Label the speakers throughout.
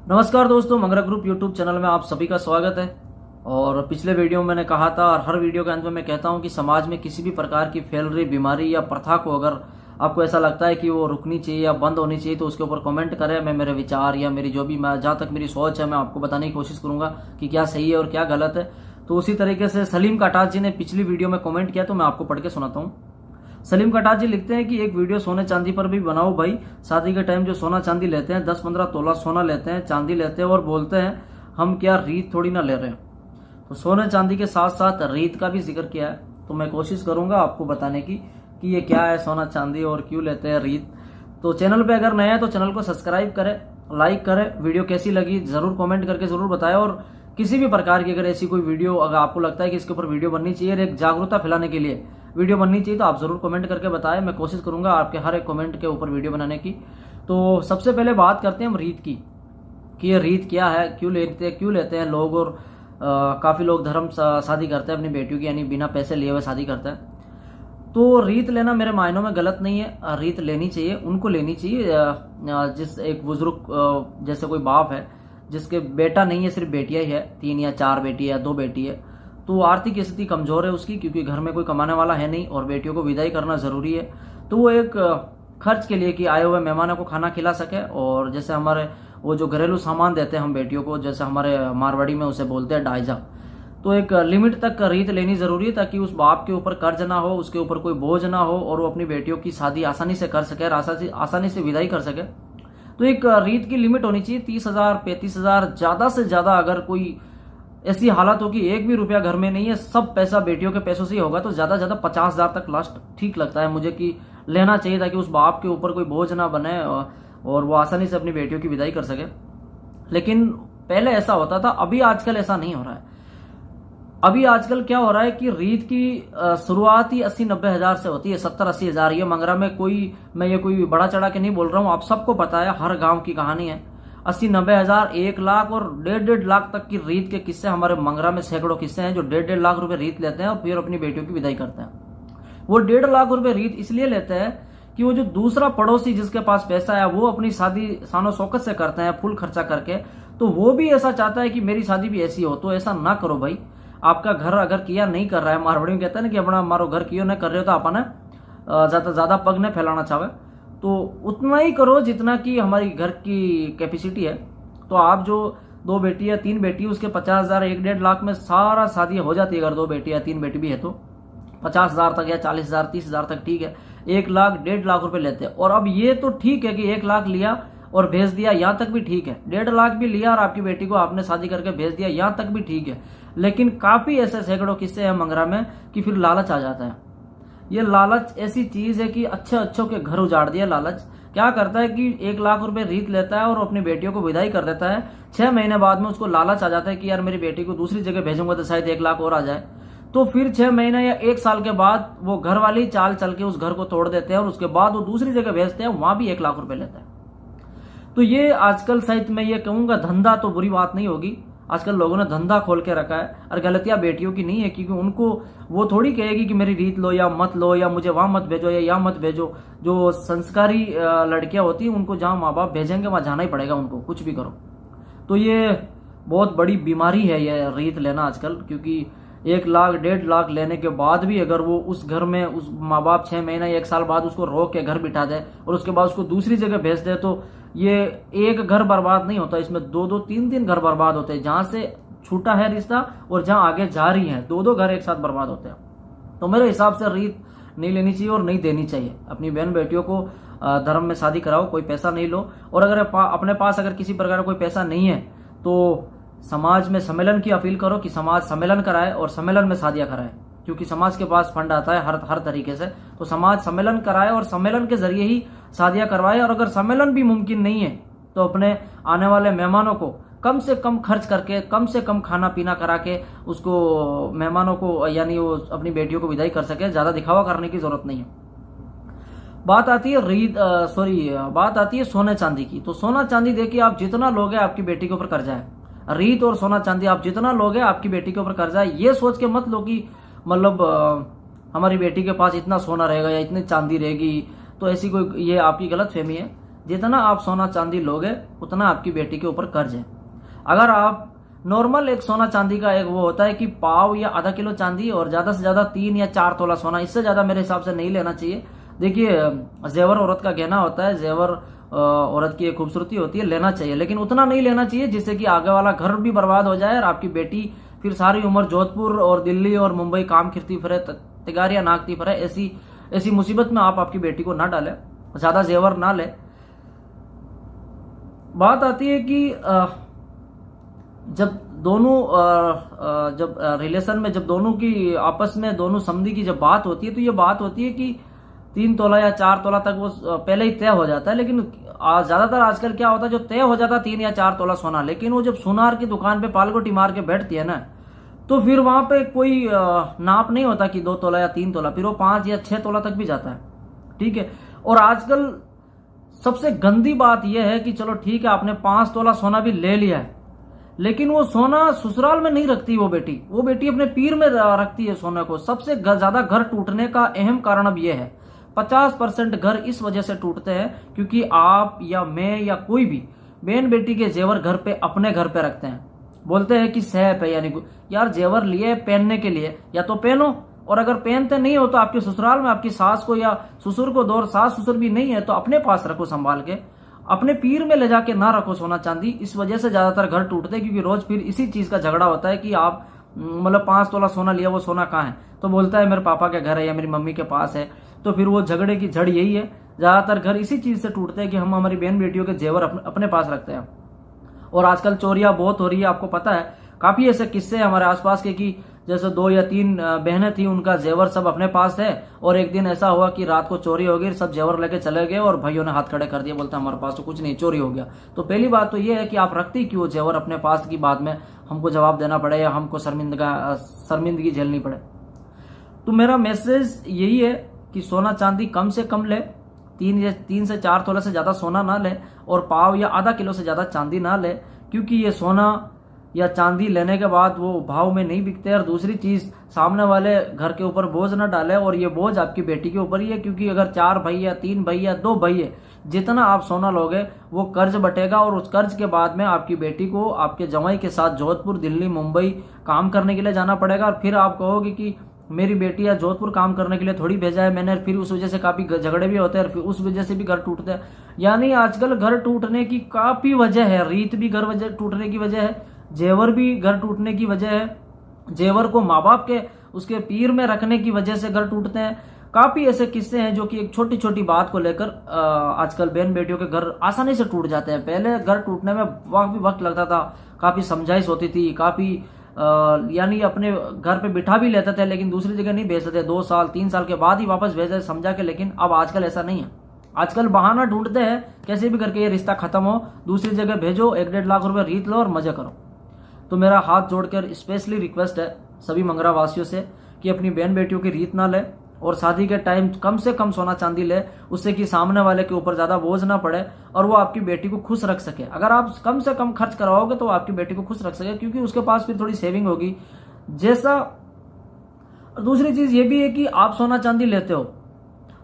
Speaker 1: नमस्कार दोस्तों, मंगरा group YouTube channel में आप सभी का स्वागत है। और पिछले वीडियो में मैंने कहा था और हर वीडियो के अंत में मैं कहता हूं कि समाज में किसी भी प्रकार की फैल रही बीमारी या प्रथा को अगर आपको ऐसा लगता है कि वो रुकनी चाहिए या बंद होनी चाहिए तो उसके ऊपर कमेंट करें। मैं मेरे विचार या मेरी जो भी जहाँ तक मेरी सोच है मैं आपको बताने की कोशिश करूंगा कि क्या सही है और क्या गलत है। तो उसी तरीके से सलीम कटास जी ने पिछली वीडियो में कमेंट किया तो मैं आपको पढ़ के सुनाता हूँ। सलीम कटास जी लिखते हैं कि एक वीडियो सोने चांदी पर भी बनाओ भाई। शादी के टाइम जो सोना चांदी लेते हैं 10-15 तोला सोना लेते हैं, चांदी लेते हैं और बोलते हैं हम क्या रीत थोड़ी ना ले रहे हैं। तो सोने चांदी के साथ साथ रीत का भी जिक्र किया है। तो मैं कोशिश करूंगा आपको बताने की कि ये क्या है सोना चांदी और क्यों लेते हैं रीत। तो चैनल पे अगर नया है तो चैनल को सब्सक्राइब करें, लाइक करें, वीडियो कैसी लगी जरूर कमेंट करके जरूर बताएं। और किसी भी प्रकार की अगर ऐसी कोई वीडियो अगर आपको लगता है कि इसके ऊपर वीडियो बननी चाहिए और एक जागरूकता फैलाने के लिए वीडियो बननी चाहिए तो आप जरूर कमेंट करके बताएं। मैं कोशिश करूंगा आपके हर एक कमेंट के ऊपर वीडियो बनाने की। तो सबसे पहले बात करते हैं हम रीत की कि ये रीत क्या है, क्यों लेते हैं लोग। और काफी लोग धर्म शादी करते हैं अपनी बेटियों की, यानी बिना पैसे लिए हुए शादी करते हैं। तो रीत लेना मेरे मायनों में गलत नहीं है। रीत लेनी चाहिए, उनको लेनी चाहिए जिस एक बुजुर्ग जैसे कोई बाप है जिसके बेटा नहीं है, सिर्फ बेटियां ही है, 3 या 4 बेटी है, 2 बेटी है। तो आर्थिक स्थिति कमजोर है उसकी क्योंकि घर में कोई कमाने वाला है नहीं और बेटियों को विदाई करना जरूरी है। तो वो एक खर्च के लिए कि आए हुए मेहमानों को खाना खिला सके। और जैसे हमारे वो जो घरेलू सामान देते हैं हम बेटियों को, जैसे हमारे मारवाड़ी में उसे बोलते हैं डायजा, तो एक लिमिट तक रीत लेनी जरूरी है ताकि उस बाप के ऊपर कर्ज ना हो, उसके ऊपर कोई बोझ ना हो और वो अपनी बेटियों की शादी आसानी से कर सके और आसानी से विदाई कर सके। तो एक रीत की लिमिट होनी चाहिए 30,000 35,000, ज्यादा से ज्यादा। अगर कोई ऐसी हालत हो कि एक भी रुपया घर में नहीं है, सब पैसा बेटियों के पैसों से ही होगा, तो ज्यादा से ज्यादा 50,000 तक लास्ट ठीक लगता है मुझे कि लेना चाहिए ताकि उस बाप के ऊपर कोई बोझ ना बने और वो आसानी से अपनी बेटियों की विदाई कर सके। लेकिन पहले ऐसा होता था, अभी आजकल ऐसा नहीं हो रहा है। अभी आजकल क्या हो रहा है कि रीत की शुरुआत ही 80-90 हजार से होती है, 70-80 हजार। ये मंगरा में मैं ये कोई बड़ा चढ़ा के नहीं बोल रहा हूँ, आप सबको पता है, हर गांव की कहानी है। 80-90 हजार, 1 लाख और 1.5 लाख तक की रीत के किस्से हमारे मंगरा में सैकड़ों किस्से हैं जो 1.5 लाख रुपए रीत लेते हैं और फिर अपनी बेटियों की विदाई करते हैं। वो 1.5 लाख रुपए रीत इसलिए लेते हैं कि वो जो दूसरा पड़ोसी जिसके पास पैसा है वो अपनी शादी शानो शौकत से करते हैं, फुल खर्चा करके। तो वो भी ऐसा चाहता है कि मेरी शादी भी ऐसी हो। तो ऐसा ना करो भाई। आपका घर अगर किया नहीं कर रहा है, मारवाड़ी में कहता है ना कि अपना मारो घर कियो न कर रहे हो तो आपने ज्यादा पग न फैलाना चाहे तो उतना ही करो जितना कि हमारी घर की कैपेसिटी है। तो आप जो 2 बेटी या 3 बेटी उसके 50,000 1.5 लाख में सारा शादी हो जाती है। अगर 2 बेटी या 3 बेटी भी है तो 50,000 तक या 40,000 30,000 तक ठीक है। 1 लाख 1.5 लाख रुपए लेते हैं। और अब ये तो ठीक है कि 1 लाख लिया और भेज दिया, यहाँ तक भी ठीक है। 1.5 लाख भी लिया और आपकी बेटी को आपने शादी करके भेज दिया, यहाँ तक भी ठीक है। लेकिन काफी ऐसे सैकड़ों किस्से हैं मंगरा में कि फिर लालच आ जाता है। ये लालच ऐसी चीज है कि अच्छे के घर उजाड़ दिया। लालच क्या करता है कि 1 लाख रुपए रीत लेता है और अपनी बेटियों को विदाई कर देता है। 6 महीने बाद में उसको लालच आ जाता है कि यार मेरी बेटी को दूसरी जगह भेजूंगा तो शायद 1 लाख और आ जाए। तो फिर 6 महीने या 1 साल के बाद वो घर वाली चाल चल के उस घर को तोड़ देते हैं और उसके बाद वो दूसरी जगह भेजते हैं, वहां भी 1 लाख रुपए लेते हैं। तो ये आजकल शायद मैं ये कहूंगा धंधा तो बुरी बात नहीं होगी, आजकल लोगों ने धंधा खोल के रखा है। और गलतियां बेटियों की नहीं है क्योंकि उनको वो थोड़ी कहेगी कि मेरी रीत लो या मत लो या मुझे वहां मत भेजो या यहाँ मत भेजो। जो संस्कारी लड़कियां होती हैं उनको जहां माँ बाप भेजेंगे वहां जाना ही पड़ेगा उनको, कुछ भी करो। तो ये बहुत बड़ी बीमारी है ये रीत लेना आजकल, क्योंकि 1 लाख 1.5 लाख लेने के बाद भी अगर वो उस घर में उस माँ बाप 6 महीना 1 साल बाद उसको रोक के घर बिठा दे और उसके बाद उसको दूसरी जगह भेज दे तो ये एक घर बर्बाद नहीं होता, इसमें 2-2 3-3 घर बर्बाद होते हैं। जहां से छूटा है रिश्ता और जहां आगे जा रही है 2-2 घर एक साथ बर्बाद होते हैं। तो मेरे हिसाब से रीत नहीं लेनी चाहिए और नहीं देनी चाहिए। अपनी बहन बेटियों को धर्म में शादी कराओ, कोई पैसा नहीं लो। और अगर अपने पास अगर किसी प्रकार का कोई पैसा नहीं है तो समाज में सम्मेलन की अपील करो कि समाज सम्मेलन कराए और सम्मेलन में शादियां कराए, क्योंकि समाज के पास फंड आता है हर तरीके से। तो समाज सम्मेलन कराए और सम्मेलन के जरिए ही शादियां करवाए। और अगर सम्मेलन भी मुमकिन नहीं है तो अपने आने वाले मेहमानों को कम से कम खर्च करके, कम से कम खाना पीना करा के उसको मेहमानों को यानी वो अपनी बेटियों को विदाई कर सके। ज्यादा दिखावा करने की जरूरत नहीं है। बात आती है सोने चांदी की। तो सोना चांदी देखिए, आप जितना लोगे आपकी बेटी के ऊपर कर्जा है। रीत और सोना चांदी आप जितना लोगे आपकी बेटी के ऊपर कर्जा है। ये सोच के मत लो कि मतलब हमारी बेटी के पास इतना सोना रहेगा या इतनी चांदी रहेगी, तो ऐसी कोई ये आपकी गलत फहमी है। जितना आप सोना चांदी लोगे उतना आपकी बेटी के ऊपर कर्ज है। अगर आप नॉर्मल एक सोना चांदी का एक वो होता है कि पाव या आधा किलो चांदी और ज्यादा से ज्यादा 3 या 4 तोला सोना, इससे ज्यादा मेरे हिसाब से नहीं लेना चाहिए। देखिए, जेवर औरत का गहना होता है, जेवर औरत की एक खूबसूरती होती है, लेना चाहिए, लेकिन उतना नहीं लेना चाहिए जिससे कि आगे वाला घर भी बर्बाद हो जाए और आपकी बेटी फिर सारी उम्र जोधपुर और दिल्ली और मुंबई काम करती फिरे, तिगारियां नाकती फिरे। ऐसी मुसीबत में आप आपकी बेटी को ना डालें, ज्यादा जेवर ना ले। बात आती है कि जब रिलेशन में जब दोनों की आपस में दोनों समझी की जब बात होती है, तो ये बात होती है कि 3 तोला या 4 तोला तक वो पहले ही तय हो जाता है। लेकिन ज्यादातर आजकल क्या होता है, जो तय हो जाता है 3 या 4 तोला सोना, लेकिन वो जब सुनार की दुकान पे पालगोटी मार के बैठती है ना, तो फिर वहां पे कोई नाप नहीं होता कि 2 तोला या 3 तोला, फिर वो 5 या 6 तोला तक भी जाता है। ठीक है। और आजकल सबसे गंदी बात यह है कि चलो ठीक है, आपने 5 तोला सोना भी ले लिया है, लेकिन वो सोना ससुराल में नहीं रखती वो बेटी अपने पीर में रखती है सोने को। सबसे ज्यादा घर टूटने का अहम कारण अब यह है, 50% घर इस वजह से टूटते हैं क्योंकि आप या मैं या कोई भी बहन बेटी के जेवर घर पे अपने घर पे रखते हैं। बोलते हैं कि सहप है, यानी यार जेवर लिए पहनने के लिए, या तो पहनो, और अगर पहनते नहीं हो तो आपके ससुराल में आपकी सास को या ससुर को दो, सास ससुर भी नहीं है तो अपने पास रखो संभाल के, अपने पीर में ले जाके ना रखो सोना चांदी। इस वजह से ज्यादातर घर टूटते हैं, क्योंकि रोज फिर इसी चीज का झगड़ा होता है कि आप मतलब 5 तोला सोना लिया, वो सोना कहाँ है, तो बोलता है मेरे पापा के घर है या मेरी मम्मी के पास है। तो फिर वो झगड़े की जड़ यही है। ज्यादातर घर इसी चीज से टूटते हैं कि हम हमारी बहन बेटियों के जेवर अपने पास रखते हैं। और आजकल चोरियां बहुत हो रही है, आपको पता है, काफी ऐसे किस्से हमारे आसपास के कि जैसे 2 या 3 बहनें थी, उनका जेवर सब अपने पास है, और एक दिन ऐसा हुआ कि रात को चोरी हो गई, सब जेवर लेके चले गए और भाइयों ने हाथ खड़े कर दिए, बोलते हमारे पास तो कुछ नहीं, चोरी हो गया। तो पहली बात तो ये है कि आप रखती क्यों जेवर अपने पास, की बाद में हमको जवाब देना पड़े या हमको शर्मिंदगी झेलनी पड़े। तो मेरा मैसेज यही है कि सोना चांदी कम से कम ले, 3 से 4 तोले से ज्यादा सोना ना ले, और पाव या आधा किलो से ज्यादा चांदी ना ले, क्योंकि ये सोना या चांदी लेने के बाद वो भाव में नहीं बिकते। और दूसरी चीज, सामने वाले घर के ऊपर बोझ ना डाले, और ये बोझ आपकी बेटी के ऊपर ही है, क्योंकि अगर 4 भाई या 3 भाई या 2 भाई है, जितना आप सोना लोगे वो कर्ज बटेगा, और उस कर्ज के बाद में आपकी बेटी को आपके जवाई के साथ जोधपुर, दिल्ली, मुंबई काम करने के लिए जाना पड़ेगा। और फिर आप कहोगे कि मेरी बेटी या जोधपुर काम करने के लिए थोड़ी भेजा है मैंने, फिर उस वजह से काफी झगड़े भी होते हैं, और फिर उस वजह से भी घर टूटते हैं। यानी आजकल घर टूटने की काफी वजह है, रीत भी घर टूटने की वजह है, जेवर भी घर टूटने की वजह है, जेवर को माँ बाप के उसके पीर में रखने की वजह से घर टूटते हैं। काफी ऐसे किस्से हैं जो कि एक छोटी छोटी बात को लेकर आजकल बहन बेटियों के घर आसानी से टूट जाते हैं। पहले घर टूटने में काफी वक्त लगता था, काफी समझाइश होती थी, काफी यानी अपने घर पे बिठा भी लेते थे, लेकिन दूसरी जगह नहीं भेजते थे, 2 साल 3 साल के बाद ही वापस भेजे समझा के। लेकिन अब आजकल ऐसा नहीं है, आजकल बहाना ढूंढते हैं कैसे भी करके ये रिश्ता खत्म हो, दूसरी जगह भेजो, 1-1.5 लाख रुपए रीत लो और मजे करो। तो मेरा हाथ जोड़कर स्पेशली रिक्वेस्ट है सभी मंगरा वासियों से कि अपनी बहन बेटियों की रीत ना ले, और शादी के टाइम कम से कम सोना चांदी ले, उससे कि सामने वाले के ऊपर ज्यादा बोझ ना पड़े और वो आपकी बेटी को खुश रख सके। अगर आप कम से कम खर्च करवाओगे तो आपकी बेटी को खुश रख सके, क्योंकि उसके पास फिर थोड़ी सेविंग होगी जैसा। दूसरी चीज ये भी है कि आप सोना चांदी लेते हो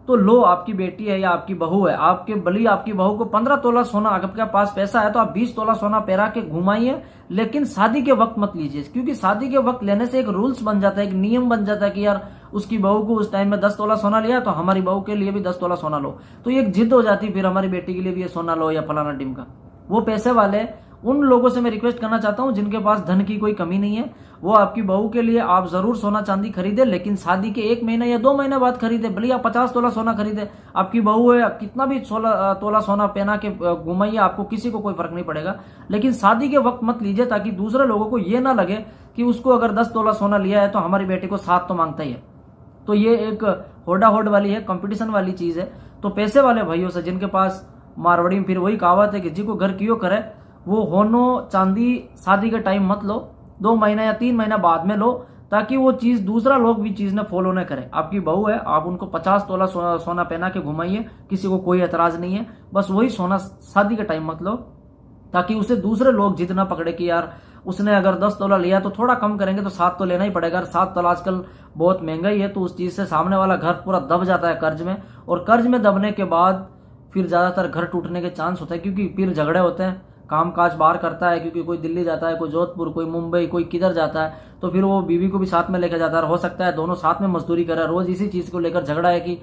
Speaker 1: तो लो, आपकी बेटी है या आपकी बहू है, आपके बली आपकी बहू को 15 तोला सोना, अगर आपके पास पैसा है तो आप 20 तोला सोना पहरा के घुमाइए, लेकिन शादी के वक्त मत लीजिए। क्योंकि शादी के वक्त लेने से एक रूल्स बन जाता है, एक नियम बन जाता है कि यार उसकी बहू को उस टाइम में 10 तोला सोना लिया तो हमारी बहू के लिए भी 10 तोला सोना लो। तो ये एक जिद हो जाती है, फिर हमारी बेटी के लिए भी ये सोना लो या फलाना टिमका। वो पैसे वाले उन लोगों से मैं रिक्वेस्ट करना चाहता हूं जिनके पास धन की कोई कमी नहीं है, वो आपकी बहू के लिए आप जरूर सोना चांदी खरीदे, लेकिन शादी के 1 महीने या 2 महीने बाद खरीदे। भले आप 50 तोला सोना खरीदे, आपकी बहू है, कितना भी 16 तोला सोना पहना के घुमाइए, आपको किसी को कोई फर्क नहीं पड़ेगा। लेकिन शादी के वक्त मत लीजिए, ताकि दूसरे लोगों को ये ना लगे कि उसको अगर 10 तोला सोना लिया है तो हमारी बेटी को 7 तो मांगता ही है। तो ये एक होडा होड वाली है, कंपटीशन वाली चीज है। तो पैसे वाले भाइयों से, जिनके पास मारवाड़ी में फिर वही कहावत है कि जी को घर क्यों करे, वो होनो चांदी शादी के टाइम मत लो, 2 महीना या 3 महीना बाद में लो, ताकि वो चीज दूसरा लोग भी चीज ने फॉलो न करे। आपकी बहू है, आप उनको 50 तोला सोना पहना के घुमाइए, किसी को कोई एतराज नहीं है, बस वही सोना शादी के टाइम मत लो, ताकि उसे दूसरे लोग जिद ना पकड़े कि यार उसने अगर 10 तोला लिया तो थोड़ा कम करेंगे तो 7 तो लेना ही पड़ेगा। 7 तोला आजकल बहुत महंगा ही है, तो उस चीज से सामने वाला घर पूरा दब जाता है कर्ज में, और कर्ज में दबने के बाद फिर ज़्यादातर घर टूटने के चांस होते हैं, क्योंकि फिर झगड़े होते हैं, काम काज बाहर करता है, क्योंकि कोई दिल्ली जाता है, कोई जोधपुर, कोई मुंबई, कोई किधर जाता है, तो फिर वो बीवी को भी साथ में लेकर जाता है। हो सकता है दोनों साथ में मजदूरी कर रहे हैं, रोज इसी चीज़ को लेकर झगड़ा है कि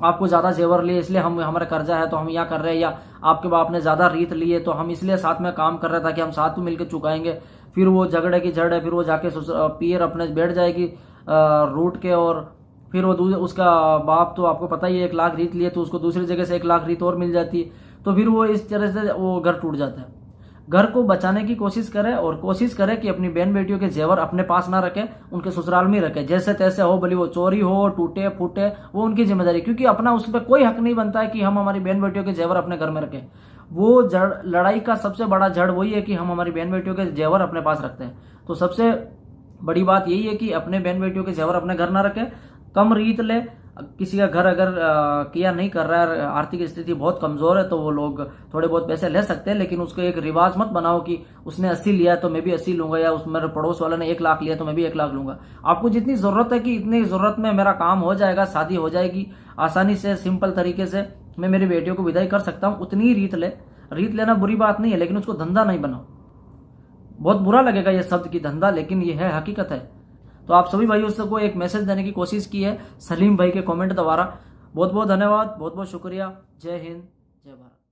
Speaker 1: आपको ज़्यादा जेवर लिए इसलिए हम हमारा कर्जा है तो हम यहाँ कर रहे हैं, या आपके बाप ने ज़्यादा रीत लिए तो हम इसलिए साथ में काम कर रहे हैं ताकि हम साथ में मिलकर चुकाएंगे। फिर वो झगड़े की जड़ है, फिर वो जाके पीर अपने बैठ जाएगी रूट के, और फिर वो उसका बाप तो आपको पता ही है 1 लाख रीत लिए तो उसको दूसरी जगह से 1 लाख रीत और मिल जाती है, तो फिर वो इस तरह से वो घर टूट जाता है। घर को बचाने की कोशिश करे और कोशिश करे कि अपनी बहन बेटियों के जेवर अपने पास ना रखे, उनके ससुराल में ही रखे, जैसे तैसे हो, भले वो चोरी हो, टूटे फूटे, वो उनकी जिम्मेदारी, क्योंकि अपना उस पर कोई हक नहीं बनता है कि हम हमारी बहन बेटियों के जेवर अपने घर में रखें। वो जड़ लड़ाई का सबसे बड़ा जड़ वही है कि हम हमारी बहन बेटियों के जेवर अपने पास रखते हैं। तो सबसे बड़ी बात यही है कि अपने बहन बेटियों के जेवर अपने घर ना रखें, कम रीत ले। किसी का घर अगर किया नहीं कर रहा है, आर्थिक स्थिति बहुत कमजोर है, तो वो लोग थोड़े बहुत पैसे ले सकते हैं, लेकिन उसको एक रिवाज मत बनाओ कि उसने 80 लिया तो मैं भी 80 लूंगा, या उस मेरे पड़ोस वाले ने 1 लाख लिया तो मैं भी 1 लाख लूंगा। आपको जितनी जरूरत है कि इतनी जरूरत में मेरा काम हो जाएगा, शादी हो जाएगी आसानी से, सिंपल तरीके से मैं मेरी बेटियों को विदाई कर सकता हूँ, उतनी ही रीत ले। रीत लेना बुरी बात नहीं है, लेकिन उसको धंधा नहीं बनाओ। बहुत बुरा लगेगा ये शब्द की धंधा, लेकिन ये है, हकीकत है। तो आप सभी भाइयों को एक मैसेज देने की कोशिश की है सलीम भाई के कमेंट द्वारा। बहुत बहुत धन्यवाद, बहुत बहुत शुक्रिया। जय हिंद, जय भारत।